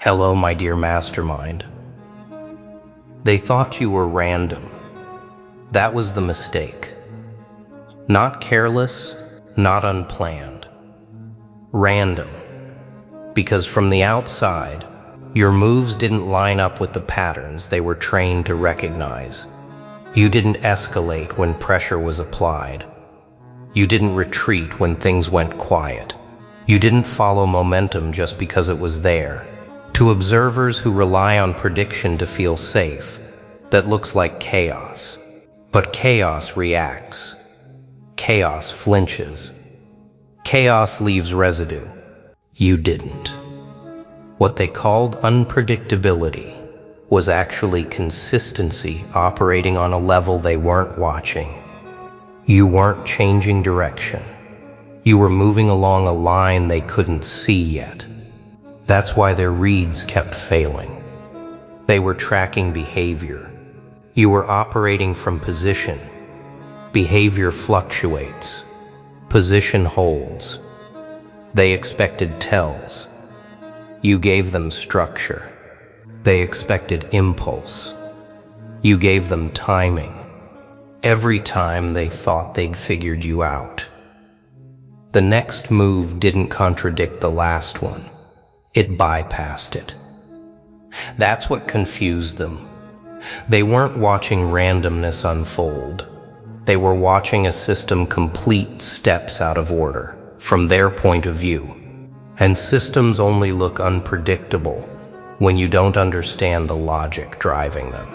Hello, my dear mastermind. They thought you were random. That was the mistake. Not careless, not unplanned. Random. Because from the outside, your moves didn't line up with the patterns they were trained to recognize. You didn't escalate when pressure was applied. You didn't retreat when things went quiet. You didn't follow momentum just because it was there. To observers who rely on prediction to feel safe, that looks like chaos. But chaos reacts. Chaos flinches. Chaos leaves residue. You didn't. What they called unpredictability was actually consistency operating on a level they weren't watching. You weren't changing direction. You were moving along a line they couldn't see yet. That's why their reads kept failing. They were tracking behavior. You were operating from position. Behavior fluctuates. Position holds. They expected tells. You gave them structure. They expected impulse. You gave them timing. Every time they thought they'd figured you out. The next move didn't contradict the last one. It bypassed it. That's what confused them. They weren't watching randomness unfold. They were watching a system complete steps out of order, from their point of view. And systems only look unpredictable when you don't understand the logic driving them.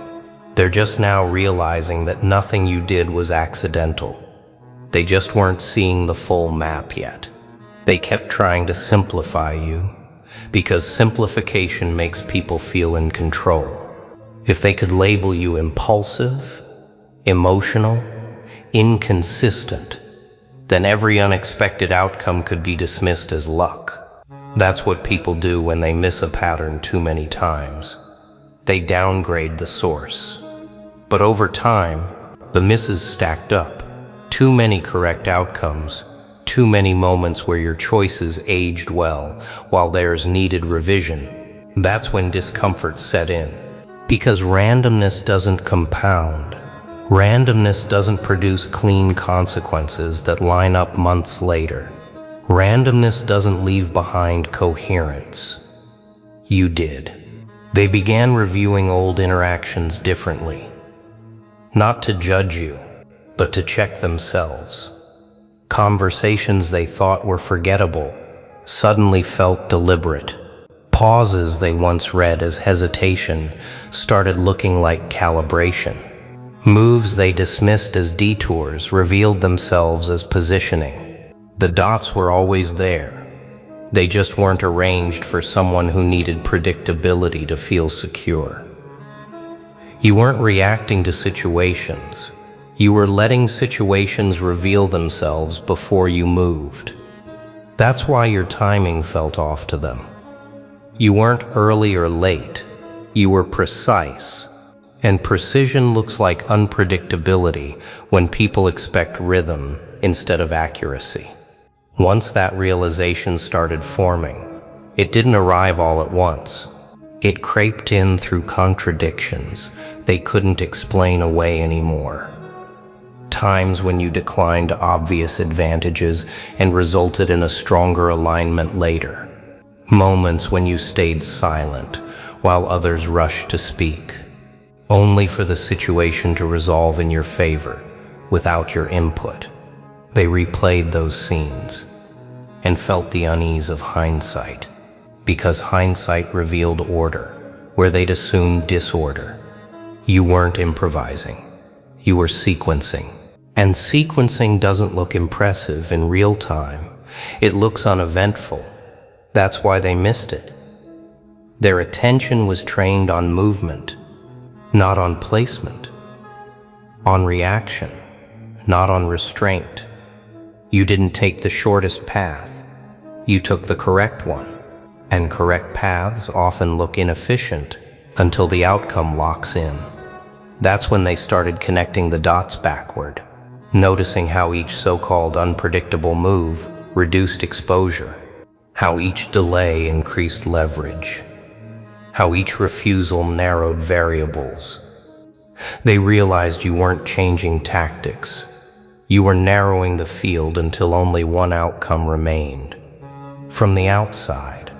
They're just now realizing that nothing you did was accidental. They just weren't seeing the full map yet. They kept trying to simplify you, because simplification makes people feel in control. If they could label you impulsive, emotional, inconsistent, then every unexpected outcome could be dismissed as luck. That's what people do when they miss a pattern too many times. They downgrade the source. But over time, the misses stacked up. Too many correct outcomes. Too many moments where your choices aged well, while theirs needed revision. That's when discomfort set in. Because randomness doesn't compound. Randomness doesn't produce clean consequences that line up months later. Randomness doesn't leave behind coherence. You did. They began reviewing old interactions differently. Not to judge you, but to check themselves. Conversations they thought were forgettable suddenly felt deliberate. Pauses they once read as hesitation started looking like calibration. Moves they dismissed as detours revealed themselves as positioning. The dots were always there. They just weren't arranged for someone who needed predictability to feel secure. You weren't reacting to situations. You were letting situations reveal themselves before you moved. That's why your timing felt off to them. You weren't early or late. You were precise. And precision looks like unpredictability when people expect rhythm instead of accuracy. Once that realization started forming, it didn't arrive all at once. It crept in through contradictions they couldn't explain away anymore. Times when you declined obvious advantages and resulted in a stronger alignment later. Moments when you stayed silent while others rushed to speak, only for the situation to resolve in your favor without your input. They replayed those scenes and felt the unease of hindsight, because hindsight revealed order where they'd assumed disorder. You weren't improvising. You were sequencing. And sequencing doesn't look impressive in real time. It looks uneventful. That's why they missed it. Their attention was trained on movement, not on placement. On reaction, not on restraint. You didn't take the shortest path. You took the correct one. And correct paths often look inefficient until the outcome locks in. That's when they started connecting the dots backward. Noticing how each so-called unpredictable move reduced exposure, how each delay increased leverage, how each refusal narrowed variables. They realized you weren't changing tactics. You were narrowing the field until only one outcome remained. From the outside,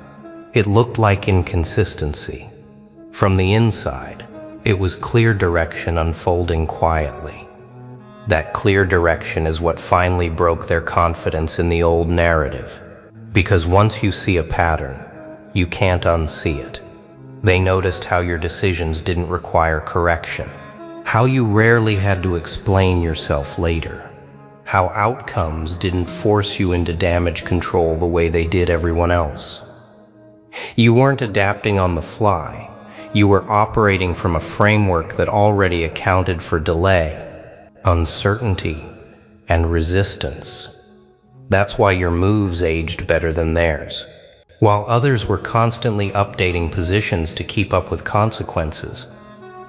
it looked like inconsistency. From the inside, it was clear direction unfolding quietly. That clear direction is what finally broke their confidence in the old narrative. Because once you see a pattern, you can't unsee it. They noticed how your decisions didn't require correction, how you rarely had to explain yourself later, how outcomes didn't force you into damage control the way they did everyone else. You weren't adapting on the fly. You were operating from a framework that already accounted for delay, uncertainty, and resistance. That's why your moves aged better than theirs. While others were constantly updating positions to keep up with consequences,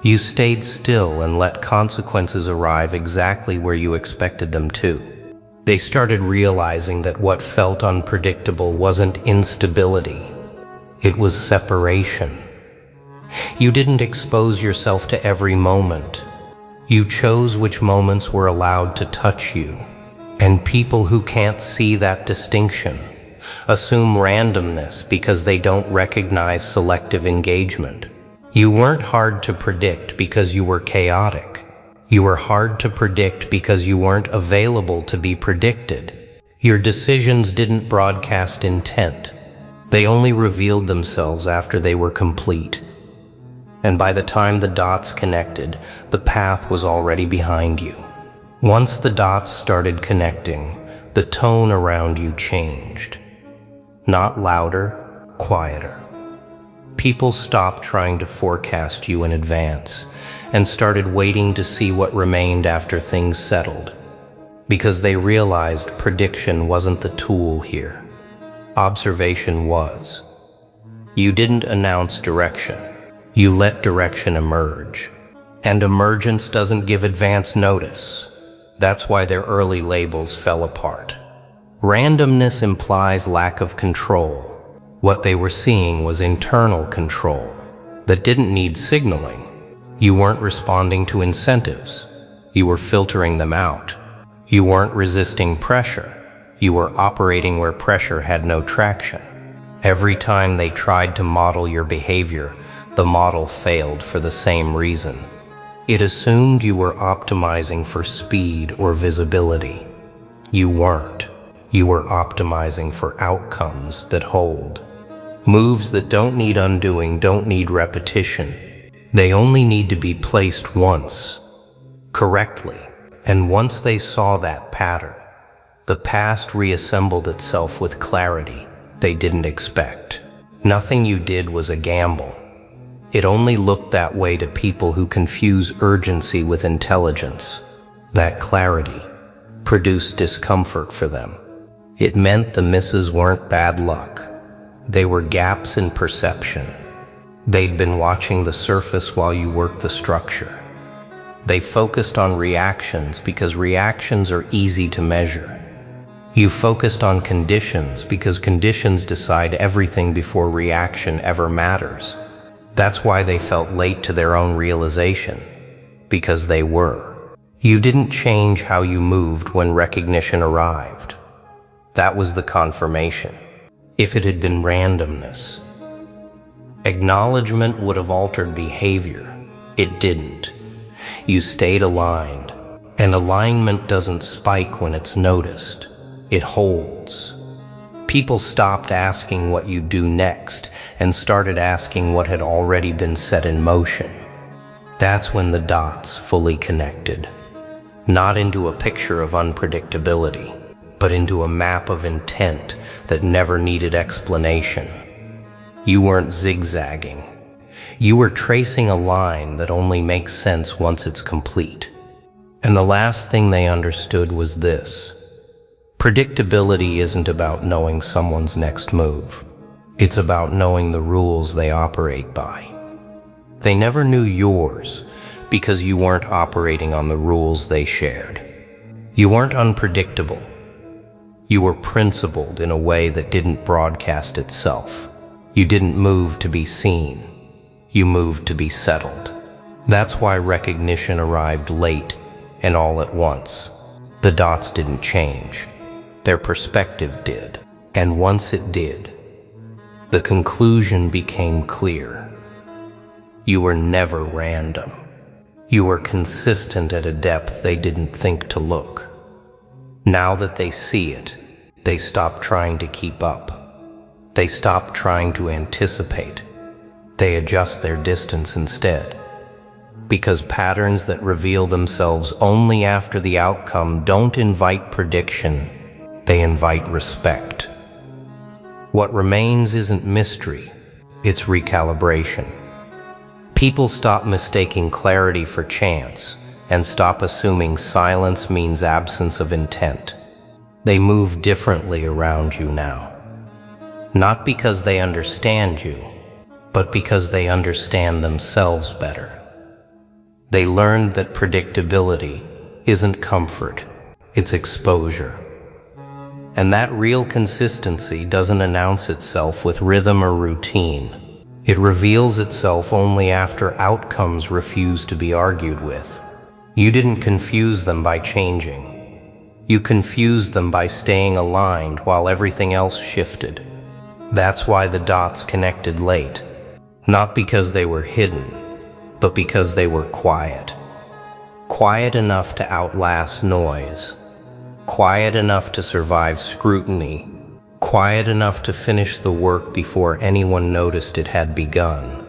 you stayed still and let consequences arrive exactly where you expected them to. They started realizing that what felt unpredictable wasn't instability, it was separation. You didn't expose yourself to every moment. You chose which moments were allowed to touch you. And people who can't see that distinction assume randomness because they don't recognize selective engagement. You weren't hard to predict because you were chaotic. You were hard to predict because you weren't available to be predicted. Your decisions didn't broadcast intent. They only revealed themselves after they were complete. And by the time the dots connected, the path was already behind you. Once the dots started connecting, the tone around you changed. Not louder, quieter. People stopped trying to forecast you in advance and started waiting to see what remained after things settled, because they realized prediction wasn't the tool here. Observation was. You didn't announce direction. You let direction emerge. And emergence doesn't give advance notice. That's why their early labels fell apart. Randomness implies lack of control. What they were seeing was internal control that didn't need signaling. You weren't responding to incentives. You were filtering them out. You weren't resisting pressure. You were operating where pressure had no traction. Every time they tried to model your behavior, the model failed for the same reason. It assumed you were optimizing for speed or visibility. You weren't. You were optimizing for outcomes that hold. Moves that don't need undoing don't need repetition. They only need to be placed once, correctly. And once they saw that pattern, the past reassembled itself with clarity they didn't expect. Nothing you did was a gamble. It only looked that way to people who confuse urgency with intelligence. That clarity produced discomfort for them. It meant the misses weren't bad luck. They were gaps in perception. They'd been watching the surface while you worked the structure. They focused on reactions because reactions are easy to measure. You focused on conditions because conditions decide everything before reaction ever matters. That's why they felt late to their own realization, because they were. You didn't change how you moved when recognition arrived. That was the confirmation. If it had been randomness, acknowledgement would have altered behavior. It didn't. You stayed aligned, and alignment doesn't spike when it's noticed. It holds. People stopped asking what you'd do next and started asking what had already been set in motion. That's when the dots fully connected. Not into a picture of unpredictability, but into a map of intent that never needed explanation. You weren't zigzagging. You were tracing a line that only makes sense once it's complete. And the last thing they understood was this. Predictability isn't about knowing someone's next move. It's about knowing the rules they operate by. They never knew yours because you weren't operating on the rules they shared. You weren't unpredictable. You were principled in a way that didn't broadcast itself. You didn't move to be seen. You moved to be settled. That's why recognition arrived late and all at once. The dots didn't change. Their perspective did. And once it did, the conclusion became clear. You were never random. You were consistent at a depth they didn't think to look. Now that they see it, they stop trying to keep up. They stop trying to anticipate. They adjust their distance instead. Because patterns that reveal themselves only after the outcome don't invite prediction, they invite respect. What remains isn't mystery, it's recalibration. People stop mistaking clarity for chance and stop assuming silence means absence of intent. They move differently around you now. Not because they understand you, but because they understand themselves better. They learned that predictability isn't comfort, it's exposure. And that real consistency doesn't announce itself with rhythm or routine. It reveals itself only after outcomes refuse to be argued with. You didn't confuse them by changing. You confused them by staying aligned while everything else shifted. That's why the dots connected late. Not because they were hidden, but because they were quiet. Quiet enough to outlast noise. Quiet enough to survive scrutiny. Quiet enough to finish the work before anyone noticed it had begun.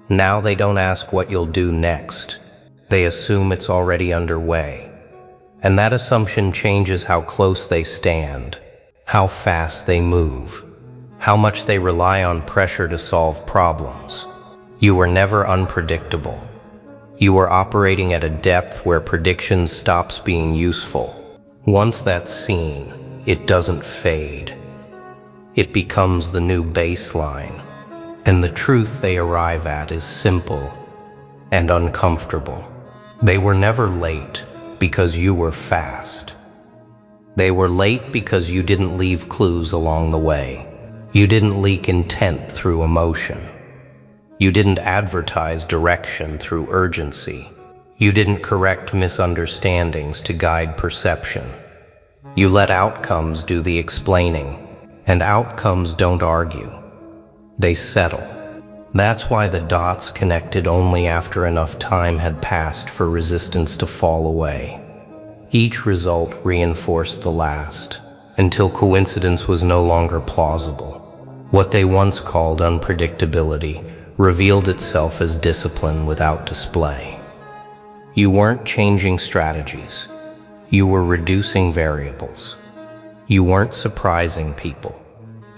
Now they don't ask what you'll do next. They assume it's already underway. And that assumption changes how close they stand, how fast they move, how much they rely on pressure to solve problems. You were never unpredictable. You were operating at a depth where prediction stops being useful. Once that's seen, it doesn't fade. It becomes the new baseline. And the truth they arrive at is simple and uncomfortable. They were never late because you were fast. They were late because you didn't leave clues along the way. You didn't leak intent through emotion. You didn't advertise direction through urgency. You didn't correct misunderstandings to guide perception. You let outcomes do the explaining, and outcomes don't argue. They settle. That's why the dots connected only after enough time had passed for resistance to fall away. Each result reinforced the last, until coincidence was no longer plausible. What they once called unpredictability revealed itself as discipline without display. You weren't changing strategies. You were reducing variables. You weren't surprising people.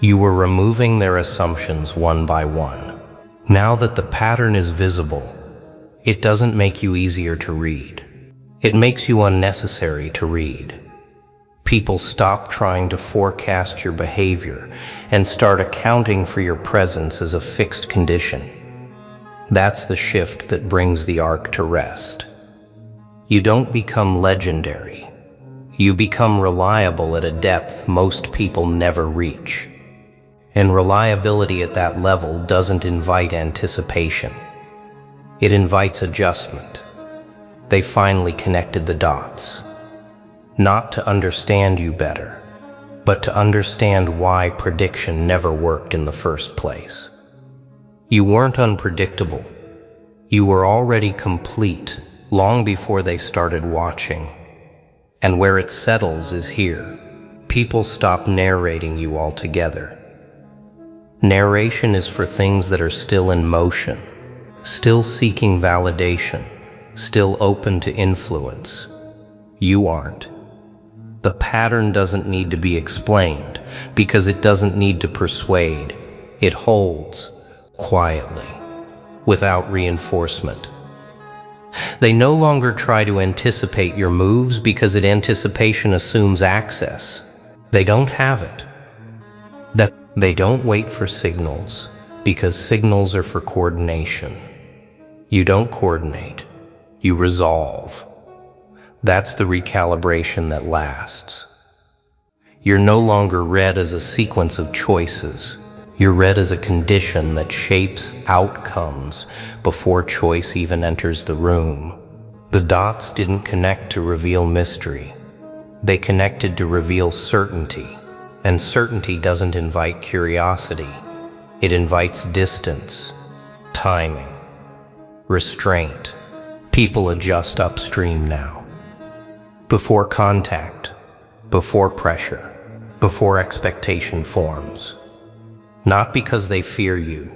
You were removing their assumptions one by one. Now that the pattern is visible, it doesn't make you easier to read. It makes you unnecessary to read. People stop trying to forecast your behavior and start accounting for your presence as a fixed condition. That's the shift that brings the arc to rest. You don't become legendary. You become reliable at a depth most people never reach. And reliability at that level doesn't invite anticipation. It invites adjustment. They finally connected the dots. Not to understand you better, but to understand why prediction never worked in the first place. You weren't unpredictable. You were already complete long before they started watching. And where it settles is here. People stop narrating you altogether. Narration is for things that are still in motion, still seeking validation, still open to influence. You aren't. The pattern doesn't need to be explained because it doesn't need to persuade. It holds quietly, without reinforcement. They no longer try to anticipate your moves because anticipation assumes access. They don't have it. They don't wait for signals because signals are for coordination. You don't coordinate, you resolve. That's the recalibration that lasts. You're no longer read as a sequence of choices. You're read as a condition that shapes outcomes before choice even enters the room. The dots didn't connect to reveal mystery. They connected to reveal certainty. And certainty doesn't invite curiosity. It invites distance, timing, restraint. People adjust upstream now. Before contact, before pressure, before expectation forms. Not because they fear you,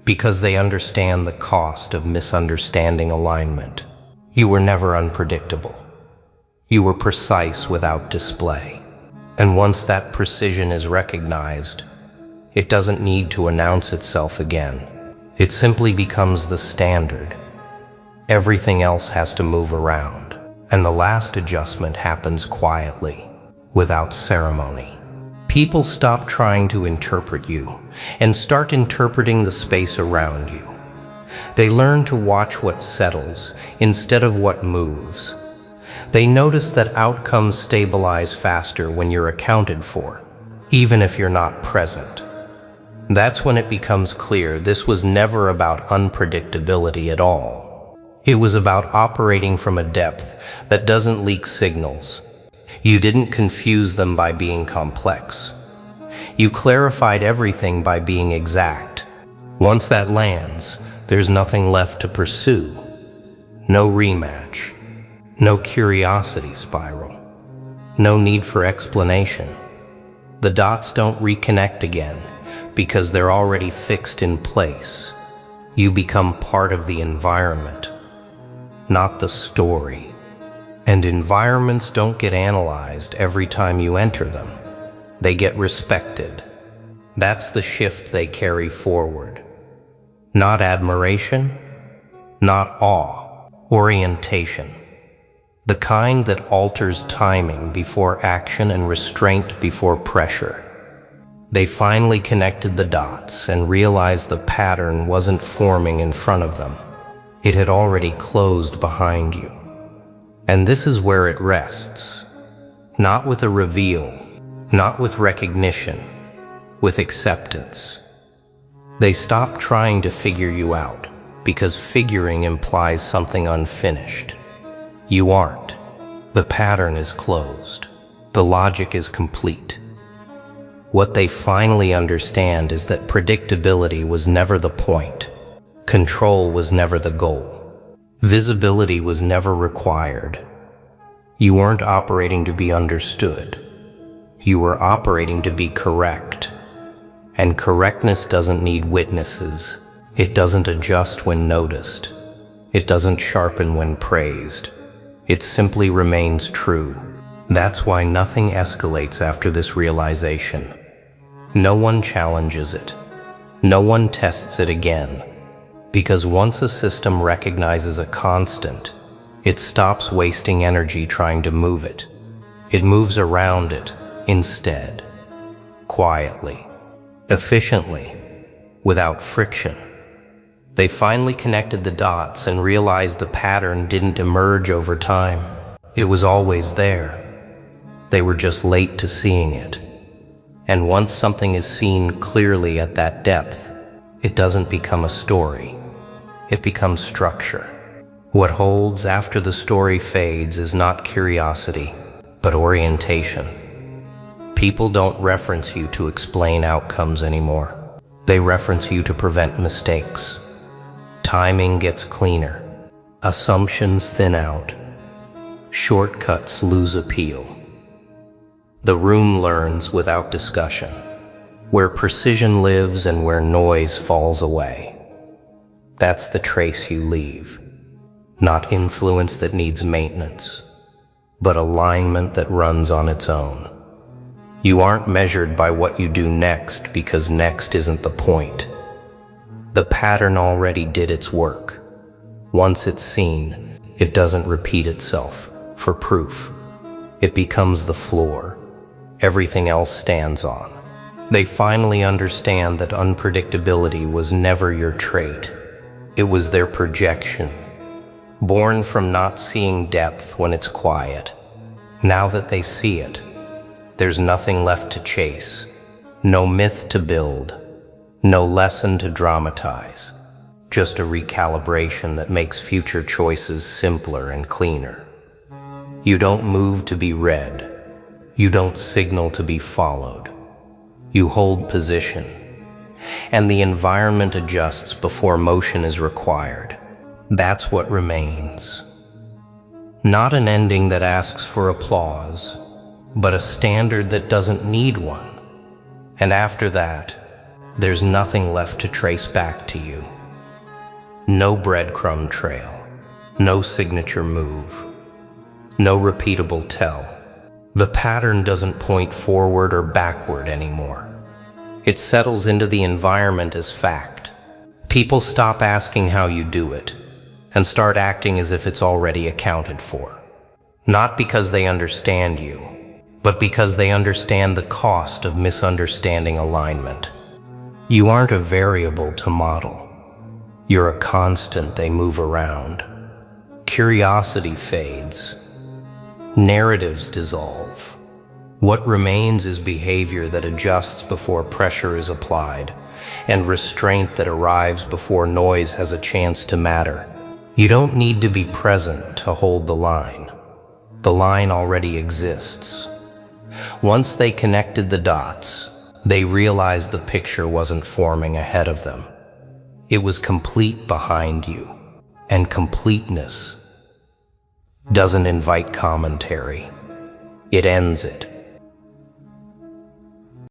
because they understand the cost of misunderstanding alignment. You were never unpredictable. You were precise without display. And once that precision is recognized, it doesn't need to announce itself again. It simply becomes the standard. Everything else has to move around, and the last adjustment happens quietly, without ceremony. People stop trying to interpret you and start interpreting the space around you. They learn to watch what settles instead of what moves. They notice that outcomes stabilize faster when you're accounted for, even if you're not present. That's when it becomes clear this was never about unpredictability at all. It was about operating from a depth that doesn't leak signals. You didn't confuse them by being complex. You clarified everything by being exact. Once that lands, there's nothing left to pursue. No rematch. No curiosity spiral. No need for explanation. The dots don't reconnect again because they're already fixed in place. You become part of the environment, not the story. And environments don't get analyzed every time you enter them. They get respected. That's the shift they carry forward. Not admiration, not awe, orientation. The kind that alters timing before action and restraint before pressure. They finally connected the dots and realized the pattern wasn't forming in front of them. It had already closed behind you. And this is where it rests. Not with a reveal, not with recognition, with acceptance. They stop trying to figure you out because figuring implies something unfinished. You aren't. The pattern is closed. The logic is complete. What they finally understand is that predictability was never the point. Control was never the goal. Visibility was never required. You weren't operating to be understood. You were operating to be correct. And correctness doesn't need witnesses. It doesn't adjust when noticed. It doesn't sharpen when praised. It simply remains true. That's why nothing escalates after this realization. No one challenges it. No one tests it again. Because once a system recognizes a constant, it stops wasting energy trying to move it. It moves around it instead. Quietly. Efficiently. Without friction. They finally connected the dots and realized the pattern didn't emerge over time. It was always there. They were just late to seeing it. And once something is seen clearly at that depth, it doesn't become a story. It becomes structure. What holds after the story fades is not curiosity, but orientation. People don't reference you to explain outcomes anymore. They reference you to prevent mistakes. Timing gets cleaner. Assumptions thin out. Shortcuts lose appeal. The room learns without discussion, where precision lives and where noise falls away. That's the trace you leave. Not influence that needs maintenance, but alignment that runs on its own. You aren't measured by what you do next because next isn't the point. The pattern already did its work. Once it's seen, it doesn't repeat itself for proof. It becomes the floor everything else stands on. They finally understand that unpredictability was never your trait. It was their projection, born from not seeing depth when it's quiet. Now that they see it, there's nothing left to chase, no myth to build, No lesson to dramatize, just a recalibration that makes future choices simpler and cleaner. You don't move to be read. You don't signal to be followed. You hold position, and the environment adjusts before motion is required. That's what remains. Not an ending that asks for applause, but a standard that doesn't need one. And after that, there's nothing left to trace back to you. No breadcrumb trail, no signature move, no repeatable tell. The pattern doesn't point forward or backward anymore. It settles into the environment as fact. People stop asking how you do it and start acting as if it's already accounted for. Not because they understand you, but because they understand the cost of misunderstanding alignment. You aren't a variable to model. You're a constant they move around. Curiosity fades. Narratives dissolve. What remains is behavior that adjusts before pressure is applied, and restraint that arrives before noise has a chance to matter. You don't need to be present to hold the line. The line already exists. Once they connected the dots, they realized the picture wasn't forming ahead of them. It was complete behind you, and completeness doesn't invite commentary. It ends it.